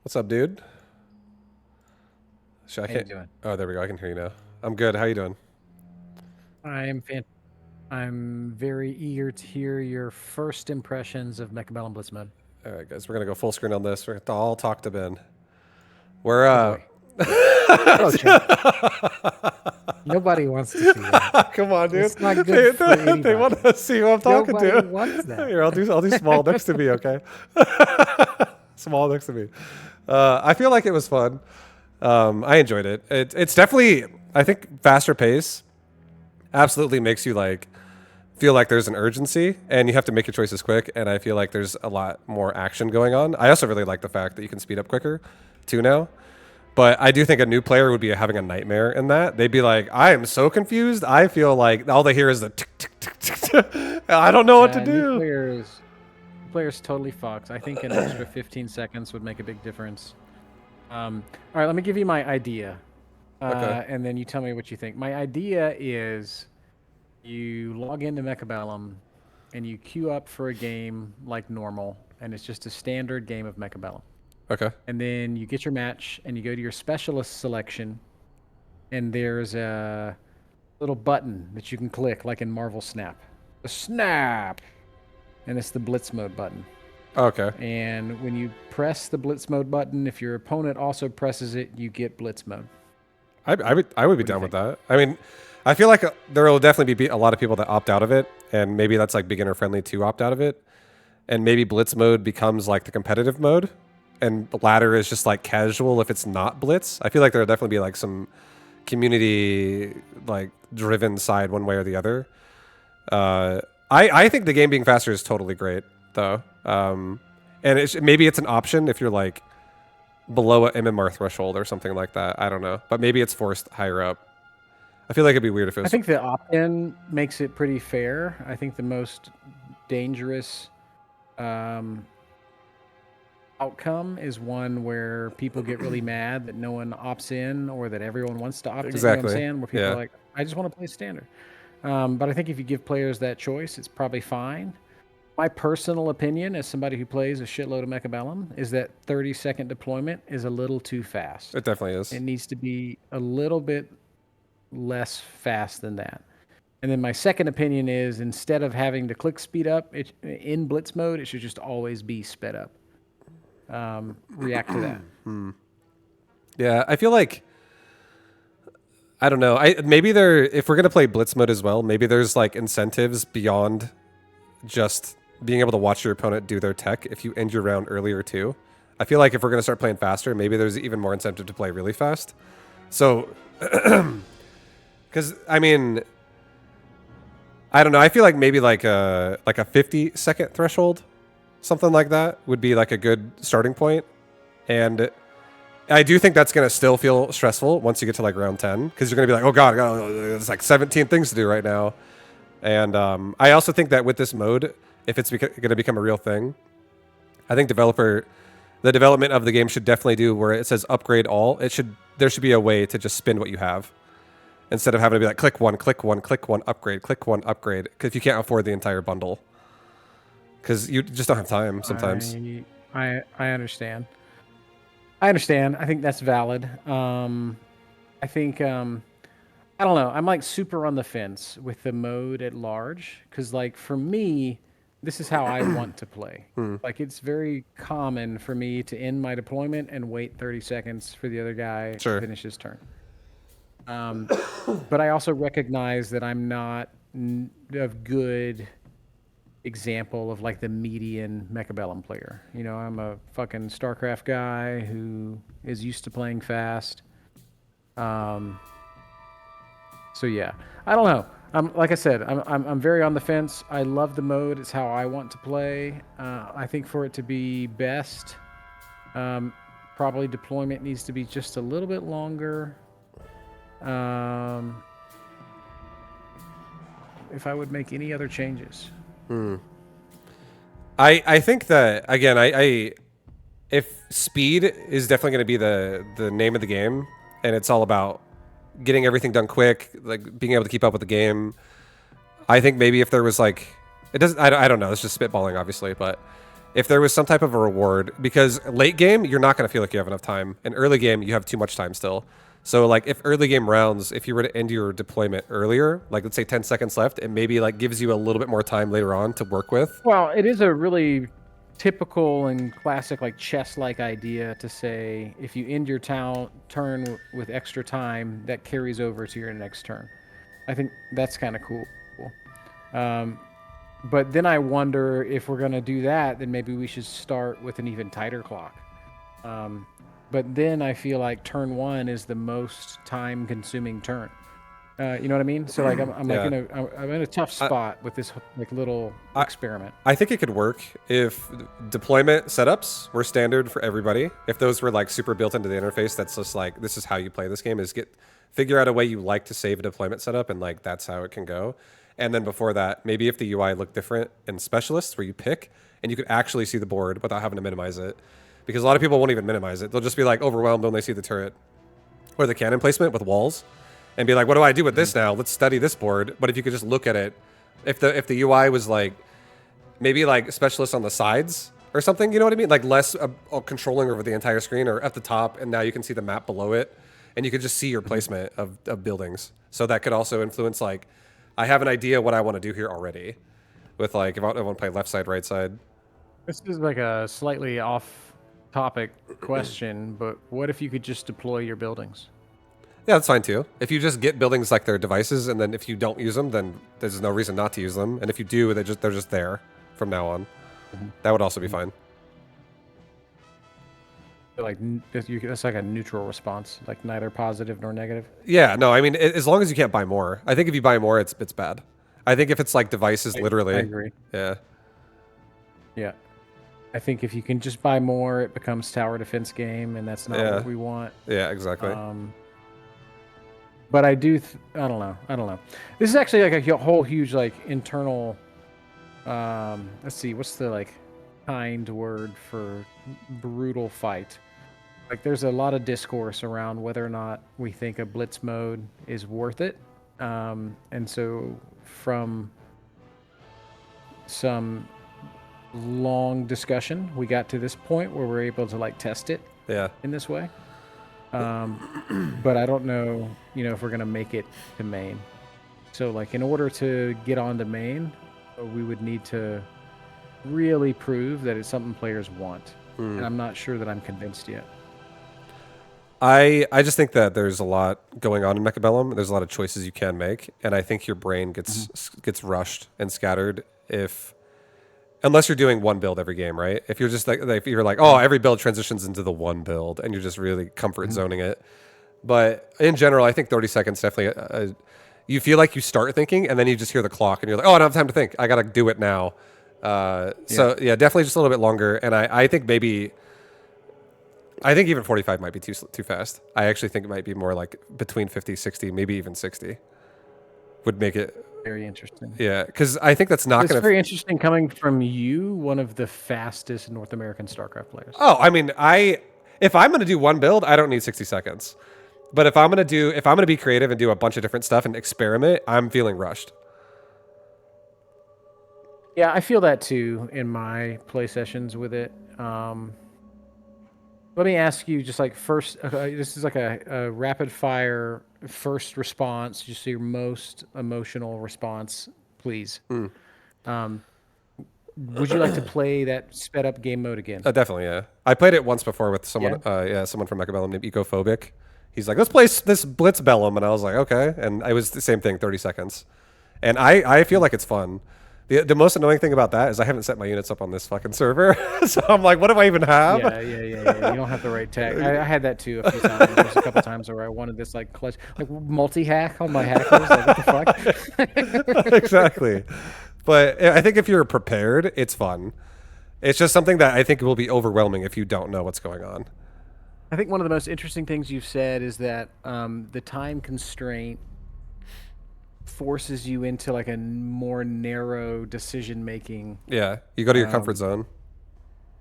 What's up, dude? I How you can't. doing? Oh, there we go. I can hear you now. I'm good. How you doing? I am fan. I'm very eager to hear your first impressions of Mechabellum Blitz mode. All right, guys. We're gonna go full screen on this. We're gonna all talk to Ben. We're Oh boy. Hello, chat. Nobody wants to see that. Come on, dude. It's not good They, for they want anybody. to see who I'm talking Nobody to. wants that. Here, I'll do small next to me, okay? Small next to me. I feel like it was fun. I enjoyed it. It's definitely, I think, faster pace absolutely makes you like feel like there's an urgency and you have to make your choices quick. And I feel like there's a lot more action going on. I also really like the fact that you can speed up quicker too now. But I do think a new player would be having a nightmare in that. They'd be like, I am so confused. I feel like all they hear is the tick, tick, tick, tick, tick. I don't know what to New do. players totally fucked. I think an extra 15 seconds would make a big difference. All right, let me give you my idea, Okay. and then you tell me what you think. My idea is you log into Mechabellum and you queue up for a game like normal, and it's just a standard game of Mechabellum. Okay. And then you get your match and you go to your specialist selection, and there's a little button that you can click, like in Marvel Snap. The Snap! And it's the Blitz mode button. Okay. And when you press the Blitz mode button, if your opponent also presses it, you get Blitz mode. I would be What do you down with think? that. I mean, I feel like there will definitely be a lot of people that opt out of it, and maybe that's like beginner friendly to opt out of it, and maybe blitz mode becomes like the competitive mode, and the ladder is just like casual if it's not blitz. I feel like there'll definitely be like some community like driven side one way or the other. I think the game being faster is totally great though, and maybe it's an option if you're like below a MMR threshold or something like that. I don't know, but maybe it's forced higher up. I feel like it'd be weird if it I was. think the opt-in makes it pretty fair. I think the most dangerous um, outcome is one where people get really mad that no one opts in or that everyone wants to opt in. You know what I'm Exactly. saying? Where people are Yeah. like, I just want to play standard. But I think if you give players that choice, it's probably fine. My personal opinion, as somebody who plays a shitload of Mechabellum, is that 30-second deployment is a little too fast. It definitely It is. needs to be a little bit less fast than that. And then my second opinion is instead of having to click speed up in blitz mode, it should just always be sped up. React to that. Yeah, I feel like I don't know. I maybe there if we're gonna play blitz mode as well, maybe there's like incentives beyond just being able to watch your opponent do their tech if you end your round earlier too. I feel like if we're gonna start playing faster, maybe there's even more incentive to play really fast. So, because I mean, I don't know. I feel like maybe like a 50-second threshold, something like that would be like a good starting point. And I do think that's gonna still feel stressful once you get to like round 10 because you're gonna be like, oh god, there's like 17 things to do right now. And I also think that with this mode, if it's gonna become a real thing, I think the development of the game should definitely do where it says upgrade all. There should be a way to just spin what you have instead of having to be like click one, click one, click one, upgrade, click one, upgrade. Because you can't afford the entire bundle because you just don't have time sometimes. I understand. I understand. I think that's valid. I think I don't know. I'm like super on the fence with the mode at large because, like, for me, this is how I want to play. Like, it's very common for me to end my deployment and wait 30 seconds for the other guy to Sure. finish his turn. But I also recognize that I'm not a good example of like the median Mechabellum player. You know, I'm a fucking StarCraft guy who is used to playing fast. Um, so yeah, I don't know. Like I said, I'm very on the fence. I love the mode. It's how I want to play. I think for it to be best, um, probably deployment needs to be just a little bit longer. Um, if I would make any other changes. I think that again, I if speed is definitely going to be the name of the game, and it's all about getting everything done quick, like being able to keep up with the game. I think maybe if there was like, it doesn't. I don't know. It's just spitballing, obviously, but if there was some type of a reward, because late game you're not going to feel like you have enough time, and early game you have too much time still. So like if early game rounds, if you were to end your deployment earlier, like let's say 10 seconds left, it maybe like gives you a little bit more time later on to work with. Well, it is a really typical and classic like chess-like idea to say if you end your turn with extra time, that carries over to your next turn. I think that's kind of cool. Um, but then I wonder if we're going to do that, then maybe we should start with an even tighter clock. But then I feel like turn 1 is the most time-consuming turn. You know what I mean? So like I'm like I'm in a tough spot with this like little experiment. I think it could work if deployment setups were standard for everybody. If those were like super built into the interface, that's just like this is how you play this game. Is figure out a way you like to save a deployment setup, and like that's how it can go. And then before that, maybe if the UI looked different in specialists, where you pick and you could actually see the board without having to minimize it, because a lot of people won't even minimize it. They'll just be like overwhelmed when they see the turret or the cannon placement with walls, and be like, "What do I do with this now? Let's study this board." But if you could just look at it, if the UI was like maybe like specialists on the sides or something, you know what I mean? Like less controlling over the entire screen or at the top, and now you can see the map below it, and you could just see your placement of buildings. So that could also influence like, I have an idea what I want to do here already, with like if I want to play left side, right side. This is like a slightly off-topic question, but what if you could just deploy your buildings? Yeah, that's fine too. If you just get buildings like their devices, and then if you don't use them, then there's no reason not to use them. And if you do, they're just there from now on. That would also be fine. Like that's like a neutral response, like neither positive nor negative. Yeah, no, I mean, as long as you can't buy more. I think if you buy more, it's bad. I think if it's like devices, literally. I agree. Yeah. Yeah. I think if you can just buy more, it becomes tower defense game, and that's not what we want. Yeah, exactly. But I do. I don't know. This is actually like a whole huge like internal. Let's see. What's the like kind word for brutal fight? Like there's a lot of discourse around whether or not we think a blitz mode is worth it. And so from some long discussion, we got to this point where we're able to like test it in this way. But I don't know, if we're going to make it to main. So like in order to get on to main, we would need to really prove that it's something players want. And I'm not sure that I'm convinced yet. I just think that there's a lot going on in Mechabellum. There's a lot of choices you can make, and I think your brain gets rushed and scattered unless you're doing one build every game, right? If you're just like if you're like, oh, every build transitions into the one build, and you're just really comfort zoning it. But in general, I think 30 seconds definitely. You feel like you start thinking, and then you just hear the clock, and you're like, oh, I don't have time to think. I got to do it now. So yeah, definitely just a little bit longer, and I think maybe. I think even 45 might be too fast. I actually think it might be more like between 50, 60, maybe even 60 would make it very interesting. Yeah, because I think that's not going to... It's very interesting coming from you, one of the fastest North American StarCraft players. Oh, I mean, if I'm going to do one build, I don't need 60 seconds. But if I'm going to be creative and do a bunch of different stuff and experiment, I'm feeling rushed. Yeah, I feel that too in my play sessions with it. Let me ask you, just like first, this is like a rapid fire first response, just your most emotional response, please. Would you like to play that sped up game mode again? Definitely, yeah. I played it once before with someone, someone from Mechabellum named Ecophobic. He's like, let's play this Blitzbellum, and I was like, okay. And I was the same thing, 30 seconds. And I feel like it's fun. The most annoying thing about that is I haven't set my units up on this fucking server. So I'm like, what do I even have? Yeah. You don't have the right tag. I had that too a few times. There's a couple times where I wanted this like clutch, like multi-hack on my hackers. Like, what the fuck? Exactly. But I think if you're prepared, it's fun. It's just something that I think will be overwhelming if you don't know what's going on. I think one of the most interesting things you've said is that the time constraint forces you into like a more narrow decision making. Yeah, you go to your comfort zone.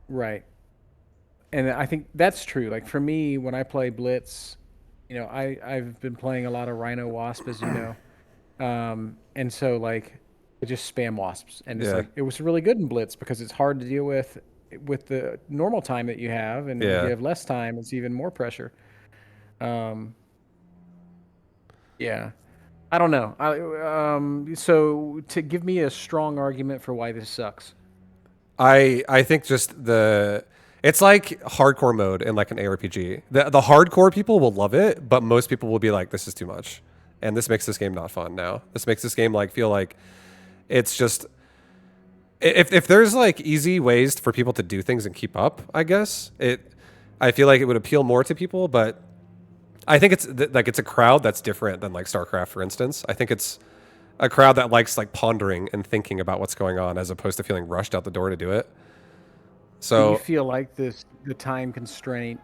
Right. And I think that's true. Like for me, when I play Blitz, I've been playing a lot of Rhino Wasp, as you know. And so like I just spam wasps, and it's like it was really good in Blitz because it's hard to deal with. with the normal time that you have, and if you Yeah. have less time, it's even more pressure. Um, yeah, I don't know. So to give me a strong argument for why this sucks. I think just it's like hardcore mode in like an ARPG. The hardcore people will love it, but most people will be like, this is too much. And this makes this game not fun now. This makes this game like feel like it's just if there's like easy ways for people to do things and keep up, I guess I feel like it would appeal more to people, but I think like it's a crowd that's different than like StarCraft, for instance. I think it's a crowd that likes like pondering and thinking about what's going on as opposed to feeling rushed out the door to do it. Do you So feel like the time constraint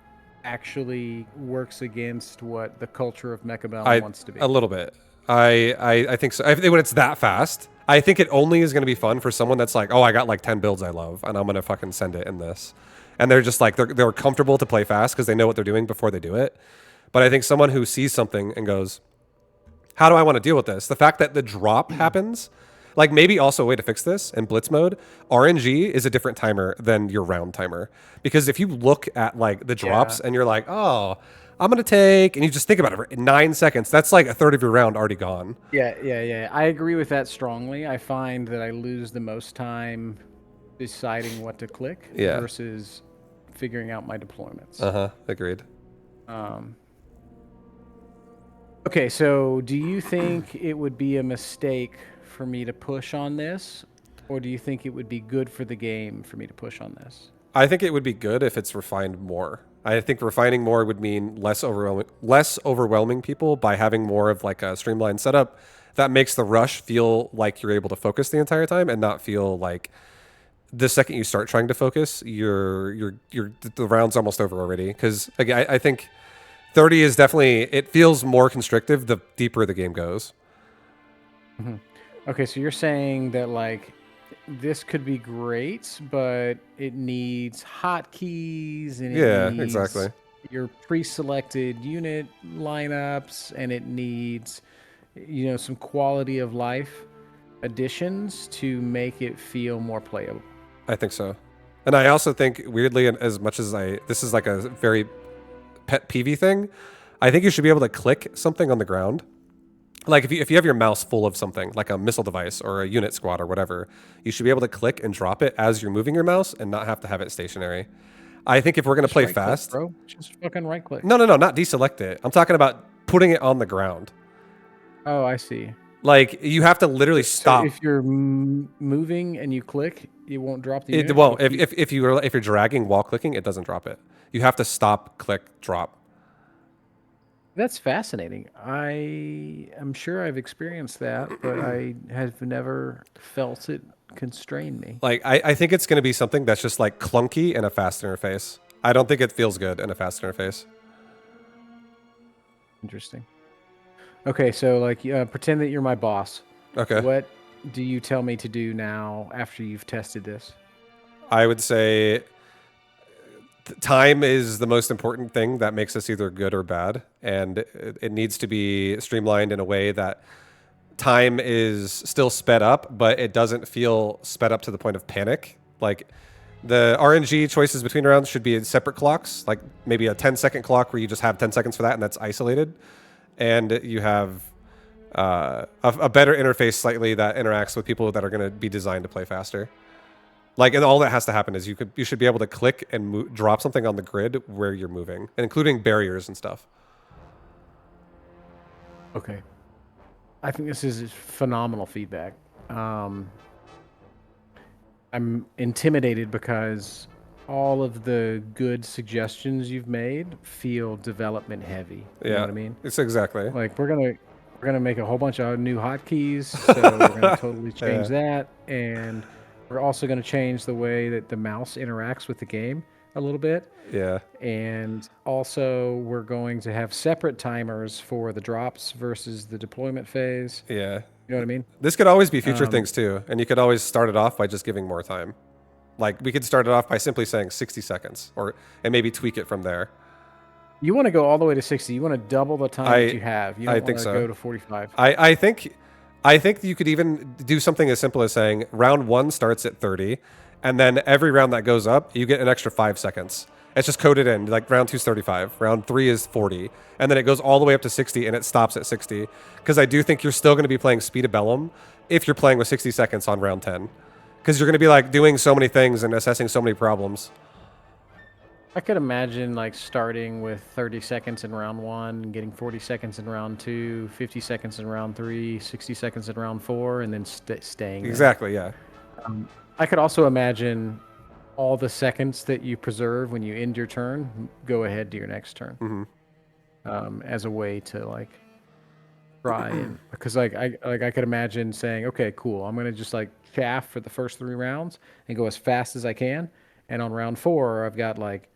actually works against what the culture of Mechabellum I wants to be? a little bit. I think so. I think when it's that fast, I think it only is going to be fun for someone that's like, oh, I got like 10 builds I love, and I'm gonna fucking send it in this. And they're just like they're comfortable to play fast because they know what they're doing before they do it. But I think someone who sees something and goes, how do I want to deal with this? The fact that the drop happens, like maybe also a way to fix this in Blitz mode, RNG is a different timer than your round timer. Because if you look at like the drops Yeah. and you're like, oh, I'm going to take, and you just think about it for 9 seconds, that's like a third of your round already gone. Yeah. I agree with that strongly. I find that I lose the most time deciding what to click Yeah. versus figuring out my deployments. Agreed. Um, okay, so do you think it would be a mistake for me to push on this, or do you think it would be good for the game for me to push on this? I think it would be good if it's refined more. I think refining more would mean less overwhelming people by having more of like a streamlined setup that makes the rush feel like you're able to focus the entire time and not feel like the second you start trying to focus, the round's almost over already. Because again, I think 30 is definitely it feels more constrictive the deeper the game goes. Okay, so you're saying that like this could be great, but it needs hotkeys and it Yeah, needs exactly. your pre-selected unit lineups, and it needs, some quality of life additions to make it feel more playable. I think so. And I also think weirdly, and as much as this is like a very pet peevey thing, I think you should be able to click something on the ground. Like if you have your mouse full of something, like a missile device or a unit squad or whatever, you should be able to click and drop it as you're moving your mouse and not have to have it stationary. I think if we're gonna Just play right click, fast, bro. Just fucking right click. no, not deselect it. I'm talking about putting it on the ground. Oh, I see. Like you have to literally So stop. if you're moving and you click, it won't drop the It unit. won't. It'll keep- If you're dragging while clicking, it doesn't drop it. You have to stop, click, drop. That's fascinating. I am sure I've experienced that, but I have never felt it constrain me. Like I think it's going to be something that's just like clunky in a fast interface. I don't think it feels good in a fast interface. Interesting. Okay, so like pretend that you're my boss. Okay. What do you tell me to do now after you've tested this? I would say time is the most important thing that makes this either good or bad, and it needs to be streamlined in a way that time is still sped up, but it doesn't feel sped up to the point of panic. Like the RNG choices between rounds should be in separate clocks, like maybe a 10-second clock where you just have 10 seconds for that and that's isolated. And you have a better interface slightly that interacts with people that are going to be designed to play faster. Like, and all that has to happen is you should be able to click and drop something on the grid where you're moving, including barriers and stuff. Okay. I think this is phenomenal feedback. I'm intimidated because all of the good suggestions you've made feel development heavy. You know what I mean? It's exactly. Like we're gonna make a whole bunch of new hotkeys, so we're gonna totally change that, and we're also gonna change the way that the mouse interacts with the game a little bit. Yeah. And also we're going to have separate timers for the drops versus the deployment phase. Yeah. You know what I mean? This could always be future things too, and you could always start it off by just giving more time. Like we could start it off by simply saying 60 seconds, and maybe tweak it from there. You want to go all the way to 60. You want to double the time that you have. You don't want to go to 45. I think you could even do something as simple as saying round 1 starts at 30, and then every round that goes up, you get an extra 5 seconds. It's just coded in. Like round 2 is 35, round 3 is 40, and then it goes all the way up to 60, and it stops at 60. Because I do think you're still going to be playing Speedabellum if you're playing with 60 seconds on round 10, because you're going to be like doing so many things and assessing so many problems. I could imagine like starting with 30 seconds in round 1, getting 40 seconds in round 2, 50 seconds in round 3, 60 seconds in round 4, and then staying there. Exactly, yeah. I could also imagine all the seconds that you preserve when you end your turn go ahead to your next turn, as a way to like try and because I could imagine saying, okay, cool, I'm gonna just like chaff for the first 3 rounds and go as fast as I can, and on round 4 I've got like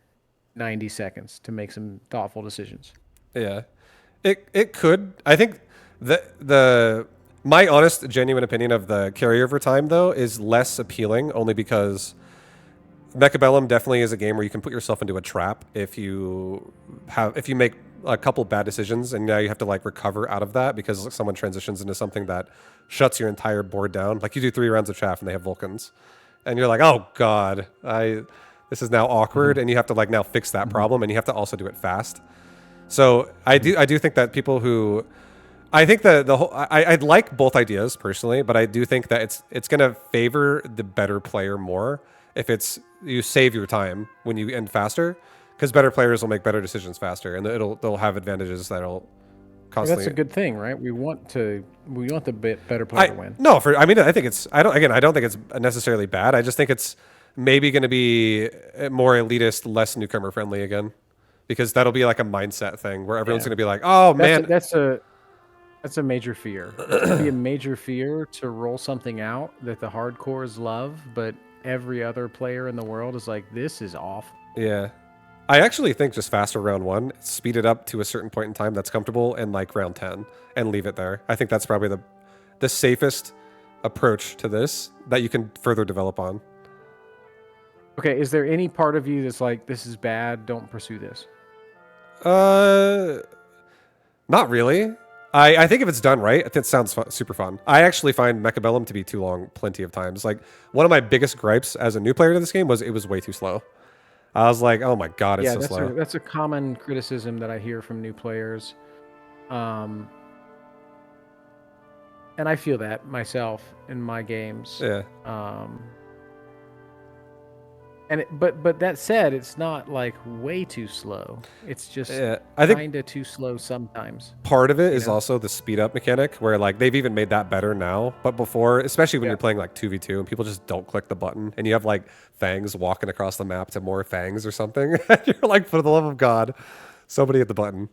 90 seconds to make some thoughtful decisions. Yeah, it could. I think the my honest, genuine opinion of the carryover time though is less appealing, only because Mechabellum definitely is a game where you can put yourself into a trap if you make a couple bad decisions, and now you have to like recover out of that because someone transitions into something that shuts your entire board down. Like you do 3 rounds of chaff and they have Vulcans, and you're like, oh god, this is now awkward, and you have to like now fix that problem, and you have to also do it fast. So I do think that people who I think the whole I'd like both ideas personally, but I do think that it's gonna favor the better player more if it's you save your time when you end faster, because better players will make better decisions faster, and they'll have advantages that'll constantly. That's a good thing, right? We want the better player to win. No, I think it's I don't think it's necessarily bad. I just think it's maybe going to be more elitist, less newcomer friendly again, because that'll be like a mindset thing where everyone's going to be like, oh man, that's a major fear. It's going to be a major fear to roll something out that the hardcores love, but every other player in the world is like, this is awful. Yeah. I actually think just faster round 1, speed it up to a certain point in time that's comfortable, and like round 10 and leave it there. I think that's probably the safest approach to this that you can further develop on. Okay, is there any part of you that's like, this is bad, don't pursue this? Not really. I think if it's done right, it sounds super fun. I actually find Mechabellum to be too long plenty of times. Like, one of my biggest gripes as a new player to this game was it was way too slow. I was like, oh my god, it's so slow. That's a common criticism that I hear from new players. And I feel that myself in my games. Yeah. But that said, it's not like way too slow. It's just I think kind of too slow sometimes. Part of it is also the speed up mechanic, where like they've even made that better now. But before, especially when you're playing like 2v2 and people just don't click the button, and you have like fangs walking across the map to more fangs or something, you're like, for the love of God, somebody hit the button.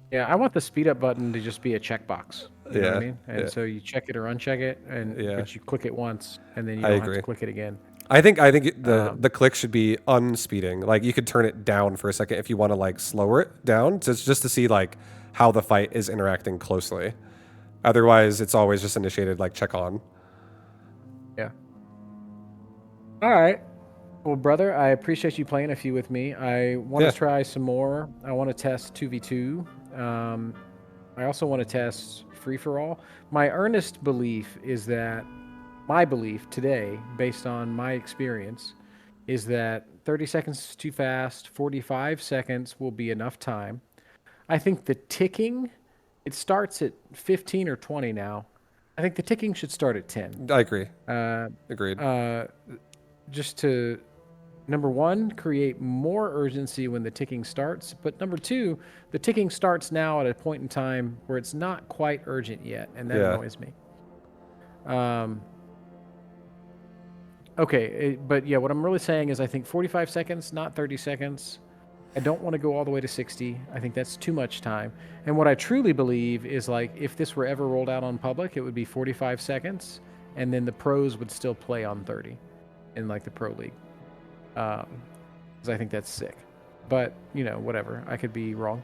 Yeah, I want the speed up button to just be a checkbox. You know what I mean? And so you check it or uncheck it, but you click it once, and then you don't have to click it again. I think the click should be unspeeding. Like you could turn it down for a second if you want to like slower it down, just to see like how the fight is interacting closely. Otherwise, it's always just initiated like check on. Yeah. All right. Well, brother, I appreciate you playing a few with me. I want to try some more. I want to test 2v2. I also want to test free for all. My earnest belief is that. My belief today, based on my experience, is that 30 seconds is too fast, 45 seconds will be enough time. I think the ticking, it starts at 15 or 20 now. I think the ticking should start at 10. I agree. Agreed. Just to, number 1, create more urgency when the ticking starts. But number 2, the ticking starts now at a point in time where it's not quite urgent yet, and that annoys me. Okay, but yeah, what I'm really saying is I think 45 seconds, not 30 seconds. I don't want to go all the way to 60. I think that's too much time. And what I truly believe is like if this were ever rolled out on public, it would be 45 seconds, and then the pros would still play on 30 in like the pro league. Because I think that's sick. But, you know, whatever. I could be wrong.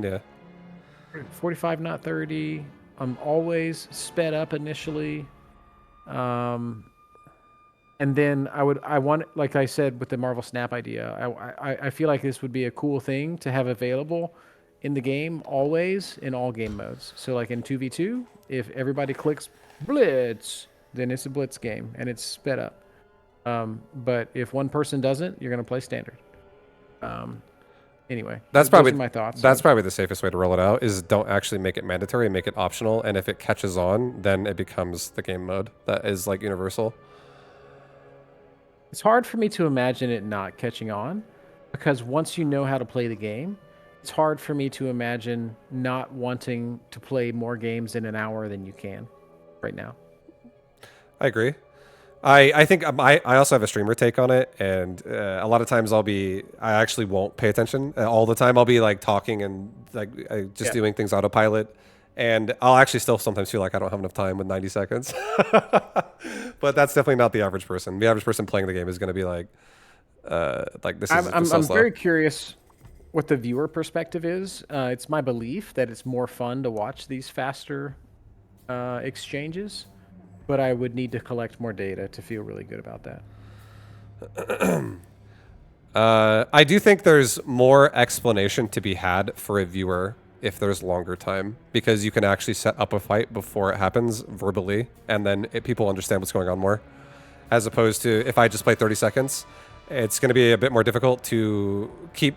Yeah. 45, not 30. I'm always sped up initially. And then I want, like I said, with the Marvel Snap idea, I feel like this would be a cool thing to have available in the game always in all game modes. So like in 2v2, if everybody clicks Blitz, then it's a Blitz game and it's sped up. But if one person doesn't, you're going to play standard. Anyway, That's those probably are my thoughts. that's probably the safest way to roll it out is don't actually make it mandatory, make it optional, and if it catches on, then it becomes the game mode that is like universal. It's hard for me to imagine it not catching on because once you know how to play the game, it's hard for me to imagine not wanting to play more games in an hour than you can right now. I agree. I think I also have a streamer take on it, and a lot of times I actually won't pay attention all the time. I'll be like talking and like just Yeah. doing things autopilot, and I'll actually still sometimes feel like I don't have enough time with 90 seconds. But that's definitely not the average person. The average person playing the game is going to be like this is just so I'm slow. very curious what the viewer perspective is. It's my belief that it's more fun to watch these faster exchanges, but I would need to collect more data to feel really good about that. I do think there's more explanation to be had for a viewer if there's longer time because you can actually set up a fight before it happens verbally, and then people understand what's going on more. As opposed to if I just play 30 seconds, it's going to be a bit more difficult to keep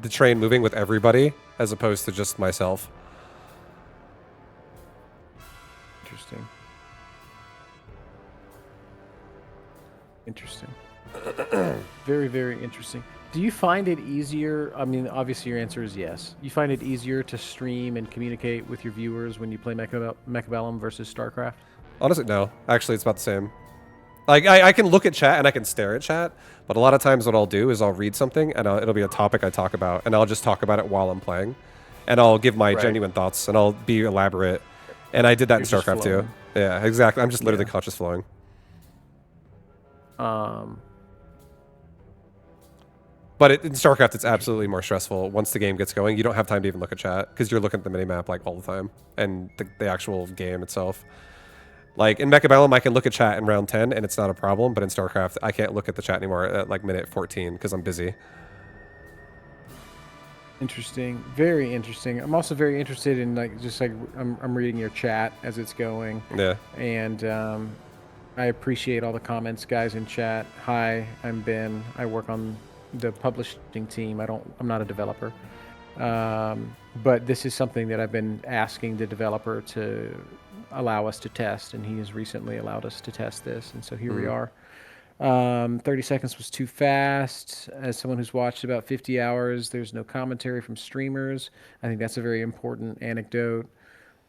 the train moving with everybody as opposed to just myself. Interesting. Interesting. Very, very interesting. Do you find it easier? I mean, obviously your answer is yes. You find it easier to stream and communicate with your viewers when you play Mechabellum versus StarCraft? Honestly, no. Actually, it's about the same. Like I can look at chat and I can stare at chat, but a lot of times what I'll do is I'll read something and it'll be a topic I talk about, and I'll just talk about it while I'm playing, and I'll give my Right. genuine thoughts and I'll be elaborate. And I did that in You're just StarCraft too. flowing. Yeah, exactly. I'm just literally Yeah. conscious flowing. Um, But in StarCraft, it's absolutely more stressful. Once the game gets going, you don't have time to even look at chat because you're looking at the minimap like all the time and the actual game itself. Like in Mechabellum, I can look at chat in round 10 and it's not a problem. But in StarCraft, I can't look at the chat anymore at like minute 14 because I'm busy. Interesting. Very interesting. I'm also very interested in like just like I'm reading your chat as it's going, Yeah. and I appreciate all the comments, guys in chat. Hi, I'm Ben. I work on the publishing team. I'm not a developer, but this is something that I've been asking the developer to allow us to test, and he has recently allowed us to test this, and so here we are. 30 seconds was too fast. As someone who's watched about 50 hours, there's no commentary from streamers. I think that's a very important anecdote.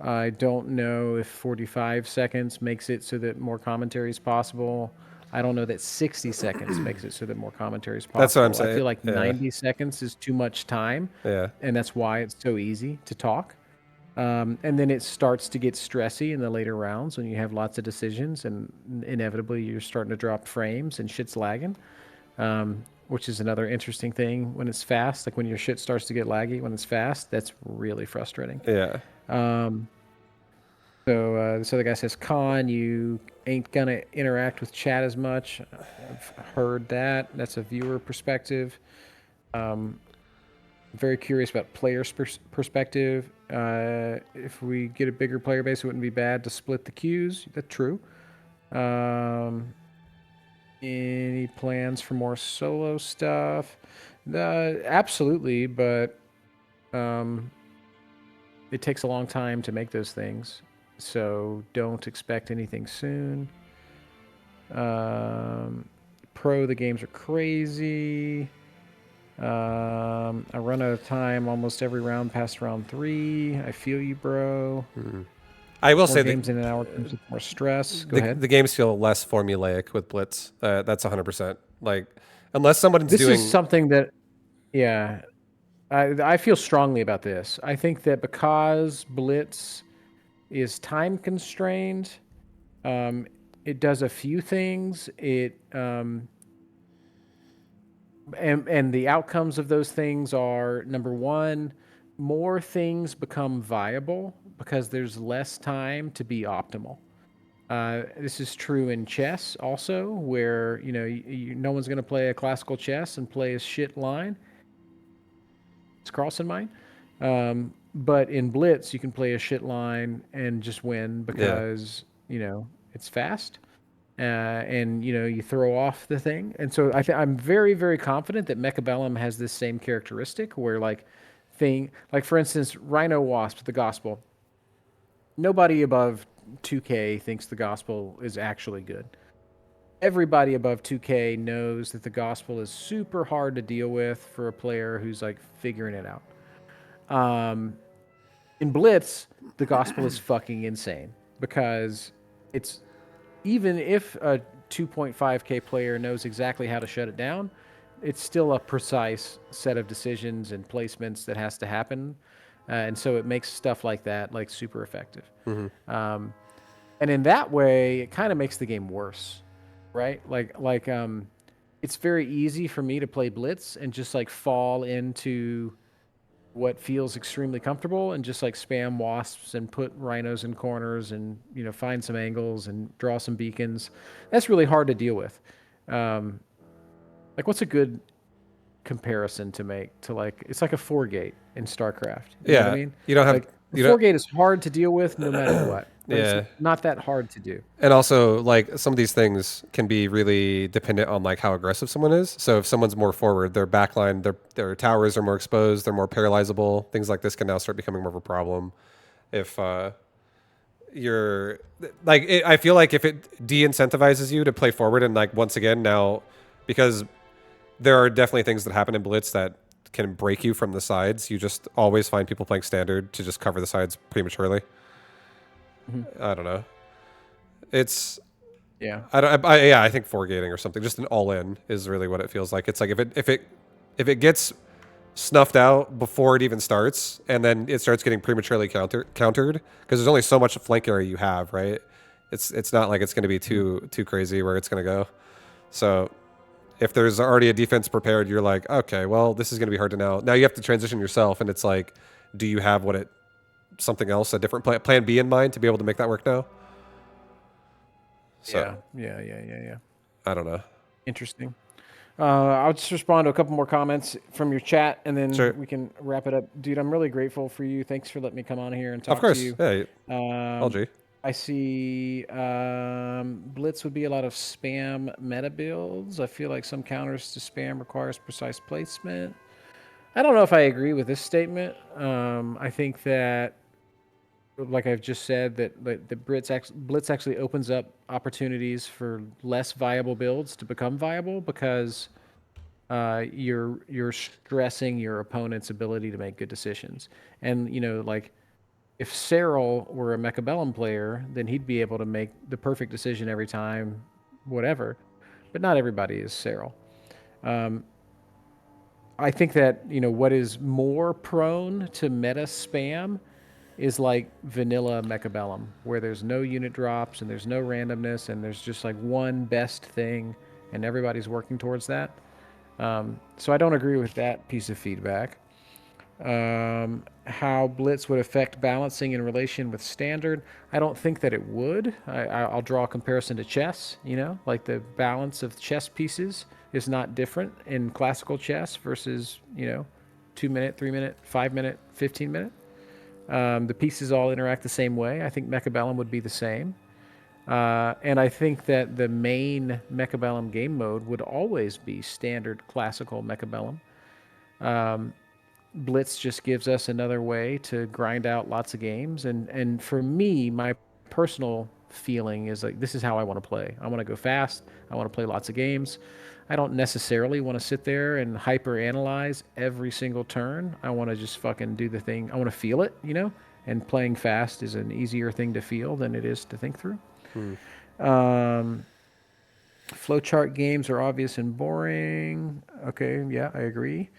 I don't know if 45 seconds makes it so that more commentary is possible. I don't know that 60 seconds makes it so that more commentary is possible. That's what I'm I saying. feel like Yeah. 90 seconds is too much time, Yeah. and that's why it's so easy to talk. And then it starts to get stressy in the later rounds when you have lots of decisions, and inevitably you're starting to drop frames and shit's lagging, which is another interesting thing when it's fast. Like when your shit starts to get laggy when it's fast, that's really frustrating. Yeah. So this other guy says, Con, you ain't gonna interact with chat as much. I've heard that. That's a viewer perspective. Very curious about players' perspective. If we get a bigger player base, it wouldn't be bad to split the queues. That's true. Any plans for more solo stuff? Absolutely, but it takes a long time to make those things, so don't expect anything soon. Pro, the games are crazy. I run out of time almost every round past round 3. I feel you, bro. I will More say games in an hour comes with more stress. Go ahead. the games feel less formulaic with Blitz. That's 100%. Like, unless someone's This doing. is something that, yeah, I feel strongly about this. I think that because Blitz is time constrained, it does a few things. And the outcomes of those things are, number one, more things become viable because there's less time to be optimal. This is true in chess also, where no one's going to play a classical chess and play a shit line. It's Carlson mine. But in Blitz, you can play a shit line and just win because it's fast. and you throw off the thing. And so I'm very, very confident that Mechabellum has this same characteristic where like for instance, Rhino Wasp, the Gospel. Nobody above 2K thinks the Gospel is actually good. Everybody above 2K knows that the Gospel is super hard to deal with for a player who's like figuring it out. In Blitz, the Gospel is fucking insane because it's even if a 2.5K player knows exactly how to shut it down, it's still a precise set of decisions and placements that has to happen. And so it makes stuff like that like super effective. And in that way, it kind of makes the game worse, right? It's very easy for me to play Blitz and just like fall into what feels extremely comfortable and just like spam wasps and put rhinos in corners and find some angles and draw some beacons. That's really hard to deal with. Like what's a good comparison to make to like it's like a 4-gate in StarCraft. You know what I mean? You don't have Like the 4-gate is hard to deal with no matter what. But Yeah. it's not that hard to do. And also, like, some of these things can be really dependent on like how aggressive someone is. So if someone's more forward, their backline, their towers are more exposed, they're more paralyzable. Things like this can now start becoming more of a problem. If you're like, I feel like if it de-incentivizes you to play forward, and like once again now, because there are definitely things that happen in Blitz that can break you from the sides. You just always find people playing standard to just cover the sides prematurely. I don't know. It's Yeah. I think 4-gating or something, just an all-in is really what it feels like. It's like if it gets snuffed out before it even starts, and then it starts getting prematurely countered because there's only so much flank area you have, right? It's not like it's going to be too crazy where it's going to go. So if there's already a defense prepared, you're like, okay, well, this is going to be hard to now you have to transition yourself, and it's like, do you have something else, a different plan B in mind to be able to make that work now? So, Yeah. I don't know. Interesting. I'll just respond to a couple more comments from your chat, and then Sure. we can wrap it up. Dude, I'm really grateful for you. Thanks for letting me come on here and talk Of course. to you. Yeah. LG. I see Blitz would be a lot of spam meta builds. I feel like some counters to spam requires precise placement. I don't know if I agree with this statement. I think that, like I've just said, that the Blitz actually opens up opportunities for less viable builds to become viable because you're stressing your opponent's ability to make good decisions. And like if Cyril were a Mechabellum player, then he'd be able to make the perfect decision every time, whatever. But not everybody is Cyril. I think that what is more prone to meta spam is like vanilla Mechabellum, where there's no unit drops and there's no randomness and there's just like one best thing and everybody's working towards that. So I don't agree with that piece of feedback. How Blitz would affect balancing in relation with standard, I don't think that it would. I'll draw a comparison to chess. Like the balance of chess pieces is not different in classical chess versus 2-minute, 3-minute, 5-minute, 15-minute. The pieces all interact the same way. I think Mechabellum would be the same. And I think that the main Mechabellum game mode would always be standard classical Mechabellum. Blitz just gives us another way to grind out lots of games. And for me, my personal feeling is like, this is how I want to play. I want to go fast. I want to play lots of games. I don't necessarily want to sit there and hyper analyze every single turn. I want to just fucking do the thing. I want to feel it, and playing fast is an easier thing to feel than it is to think through. Flowchart games are obvious and boring. Okay, yeah, I agree.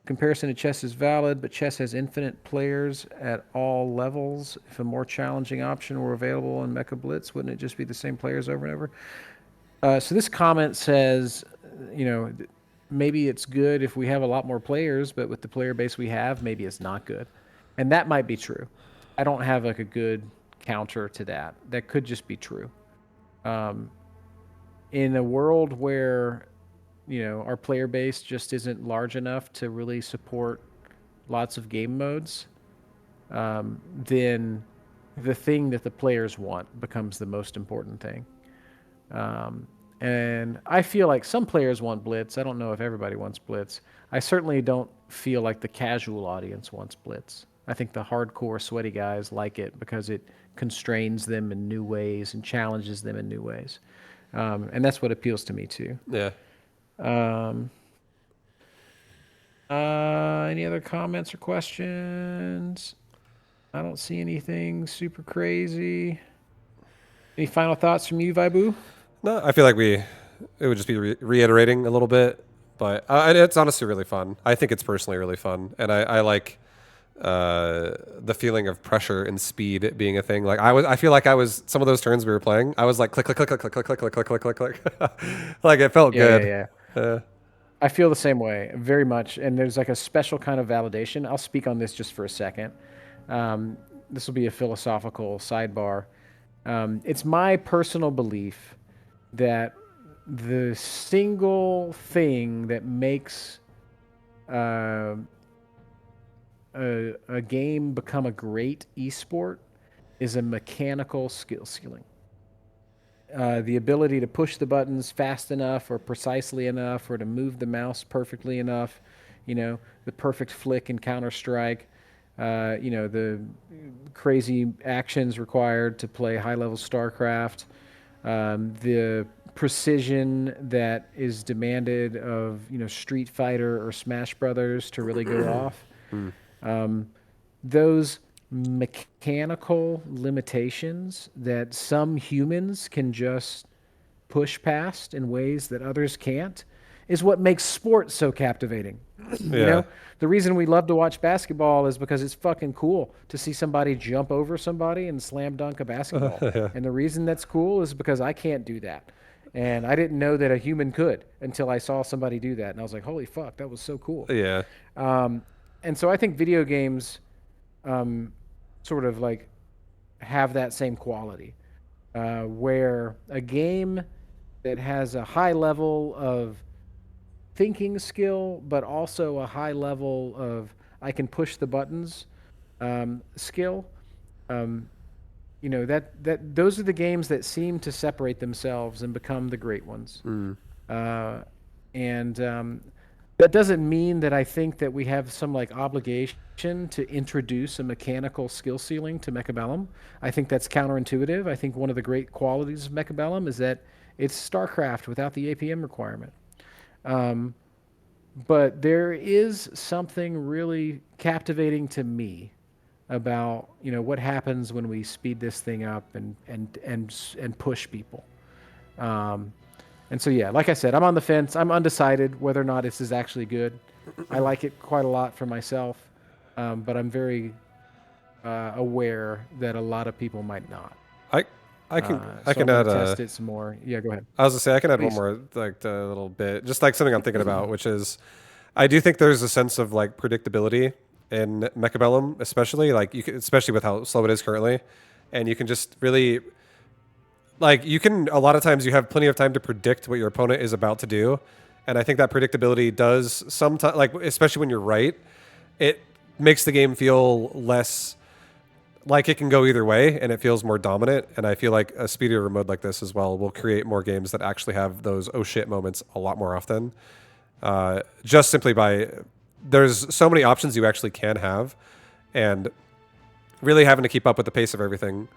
Comparison to chess is valid, but chess has infinite players at all levels. If a more challenging option were available in Mecha Blitz, wouldn't it just be the same players over and over? So this comment says, maybe it's good if we have a lot more players, but with the player base we have, maybe it's not good. And that might be true. I don't have like a good counter to that. That could just be true. In a world where our player base just isn't large enough to really support lots of game modes, then the thing that the players want becomes the most important thing. And I feel like some players want Blitz. I don't know if everybody wants Blitz. I certainly don't feel like the casual audience wants Blitz. I think the hardcore sweaty guys like it because it constrains them in new ways and challenges them in new ways. And that's what appeals to me too. Yeah. Um, any other comments or questions? I don't see anything super crazy. Any final thoughts from you, Vibu? No, I feel like it would just be reiterating a little bit, but it's honestly really fun. I think it's personally really fun, and I like the feeling of pressure and speed being a thing. Like I feel like I was some of those turns we were playing. I was like click click click click click click click click click click click, like it felt Yeah, yeah, good. yeah. Uh, I feel the same way, very much. And there's like a special kind of validation. I'll speak on this just for a second. Um, this will be a philosophical sidebar. It's my personal belief that the single thing that makes uh, a game become a great esport is a mechanical skill ceiling. The ability to push the buttons fast enough or precisely enough or to move the mouse perfectly enough, the perfect flick in Counter Strike, the crazy actions required to play high level StarCraft, the precision that is demanded of, Street Fighter or Smash Brothers to really go off. mm, Those mechanical limitations that some humans can just push past in ways that others can't is what makes sports so captivating. you yeah. know, the reason we love to watch basketball is because it's fucking cool to see somebody jump over somebody and slam dunk a basketball. Yeah. And the reason that's cool is because I can't do that. And I didn't know that a human could until I saw somebody do that. And I was like, holy fuck, that was so cool. Yeah. Um, and so I think video games um, sort of like have that same quality, where a game that has a high level of thinking skill, but also a high level of I can push the buttons skill. Um, that those are the games that seem to separate themselves and become the great ones. Mm. Uh, and that doesn't mean that I think that we have some like obligation to introduce a mechanical skill ceiling to Mechabellum. I think that's counterintuitive. I think one of the great qualities of Mechabellum is that it's StarCraft without the APM requirement. Um, but there is something really captivating to me about what happens when we speed this thing up and push people. Um, and so, yeah, like I said, I'm on the fence. I'm undecided whether or not this is actually good. I like it quite a lot for myself, but I'm very aware that a lot of people might not. I I can I So I'm can going add to a test it some more. Yeah, go ahead. I was gonna say I can add one Please. more like the little bit, just like something I'm thinking about, which is I do think there's a sense of like predictability in Mechabellum, especially like especially with how slow it is currently, and you can just really like you can a lot of times you have plenty of time to predict what your opponent is about to do, and I think that predictability does sometimes like especially when you're right, it makes the game feel less like it can go either way and it feels more dominant. And I feel like a speedier mode like this as well will create more games that actually have those oh shit moments a lot more often. Just simply by there's so many options you actually can have, and really having to keep up with the pace of everything.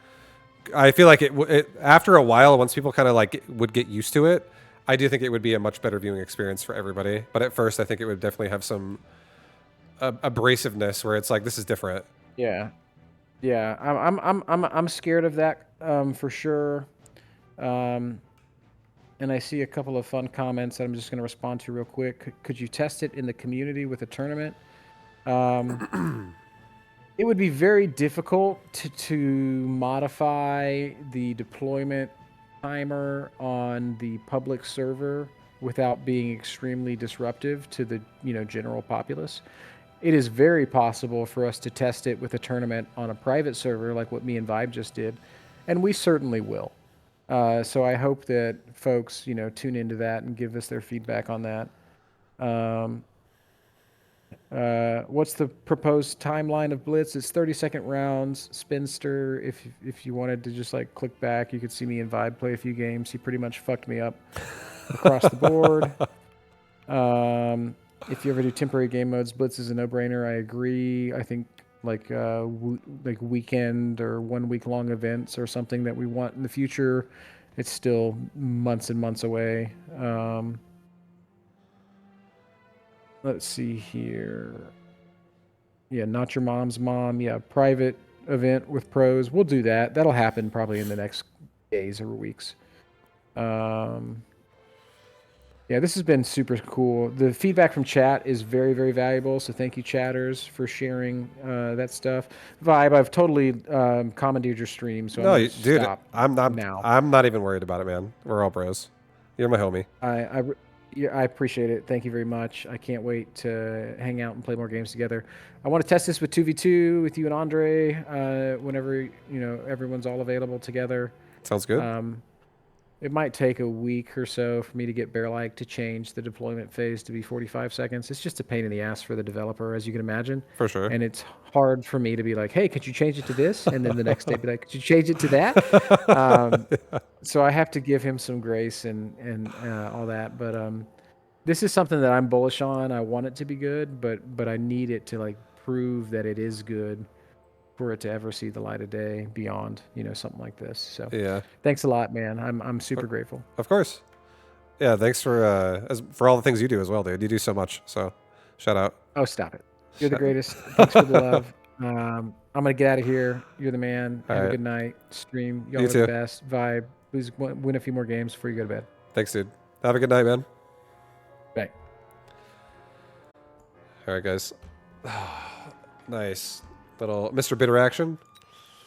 I feel like it after a while, once people kind of like would get used to it, I do think it would be a much better viewing experience for everybody. But at first, I think it would definitely have some abrasiveness where it's like this is different. Yeah. Yeah, I'm scared of that for sure. Um, and I see a couple of fun comments that I'm just going to respond to real quick. Could you test it in the community with a tournament? It would be very difficult to modify the deployment timer on the public server without being extremely disruptive to the general populace. It is very possible for us to test it with a tournament on a private server like what me and Vibe just did, and we certainly will. So I hope that folks, tune into that and give us their feedback on that. Um, What's the proposed timeline of Blitz? It's 30-second rounds. Spinster, if you wanted to just like click back, you could see me and Vibe play a few games. He pretty much fucked me up across the board. If you ever do temporary game modes, Blitz is a no-brainer. I agree. I think like like weekend or 1 week long events or something that we want in the future. It's still months and months away. Let's see here. Yeah, not your mom's mom. Yeah, private event with pros. We'll do that. That'll happen probably in the next days or weeks. Yeah, this has been super cool. The feedback from chat is very, very valuable. So thank you, chatters, for sharing that stuff. Vibe, I've totally commandeered your stream, so I'm No, gonna dude, stop I'm not. now. I'm not even worried about it, man. We're all bros. You're my homie. Yeah, I appreciate it. Thank you very much. I can't wait to hang out and play more games together. I want to test this with 2v2 with you and Andre whenever everyone's all available together. Sounds good. It might take a week or so for me to get Bear-like to change the deployment phase to be 45 seconds. It's just a pain in the ass for the developer, as you can imagine. For sure. And it's hard for me to be like, hey, could you change it to this? And then the next day be like, could you change it to that? So I have to give him some grace and all that. But this is something that I'm bullish on. I want it to be good, but I need it to like prove that it is good for it to ever see the light of day beyond, something like this. So Yeah. thanks a lot, man. I'm super grateful. Of course. Yeah. Thanks for all the things you do as well, dude. You do so much. So, shout out. Oh, stop it. You're the greatest. Thanks for the love. I'm gonna get out of here. You're the man. All Have a right. good night. Stream. Y'all You are too. the best. Vibe. Please win a few more games before you go to bed. Thanks, dude. Have a good night, man. Bye. All right, guys. Nice little Mr. Bitter action.